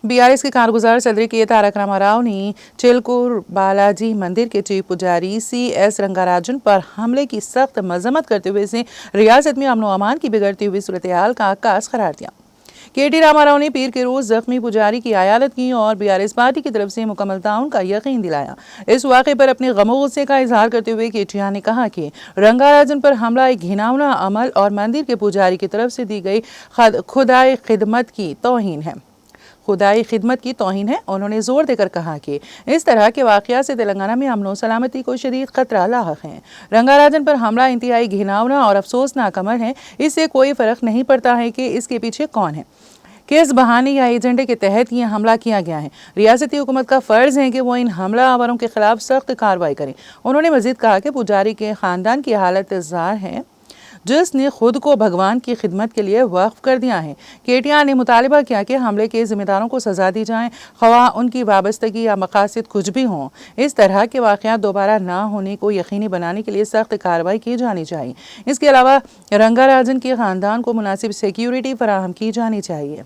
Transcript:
BRS के कारगुजार सदर के तारक रामाराव ने चिलकूर बालाजी मंदिर के चीफ पुजारी CS रंगाराजन पर हमले की सख्त मजम्मत करते हुए इसे रियासत में अमन अमान की बिगड़ती हुई सूरत-ए-हाल का आगाज करार दिया। KT रामाराव ने पीर के रोज जख्मी पुजारी की आयादत की और बीआरएस पार्टी की तरफ से मुकम्मल ताउन का यकीन दिलाया। इस वाक़े पर अपने गमो गुस्से का इजहार करते हुए KTR ने कहा कि रंगाराजन पर हमला एक घिनौना अमल और मंदिर के पुजारी की तरफ से दी गई खुदाई खिदमत की तौहीन है। उन्होंने जोर देकर कहा कि इस तरह के वाक़यात से तेलंगाना में अमन सलामती को शदीद खतरा लाहक है। रंगाराजन पर हमला इंतहाई घिनौना और अफसोसनाक अमल है। इससे कोई फर्क नहीं पड़ता है कि इसके पीछे कौन है, किस बहाने या एजेंडे के तहत ये हमला किया गया है। रियासती हुकूमत का फर्ज है कि वो इन हमलावरों के खिलाफ सख्त कार्रवाई करें। उन्होंने मजीद कहा कि पुजारी के खानदान की हालत ज़ार है जिसने खुद को भगवान की खिदमत के लिए वक्फ कर दिया है। KTR ने मुतालिबा किया कि हमले के जिम्मेदारों को सजा दी जाए, ख्वाह उनकी वाबस्तगी या मकासद कुछ भी हों। इस तरह के वाक़यात दोबारा ना होने को यकीनी बनाने के लिए सख्त कार्रवाई की जानी चाहिए। इसके अलावा रंगाराजन के ख़ानदान को मुनासिब सिक्योरिटी फराहम की जानी चाहिए।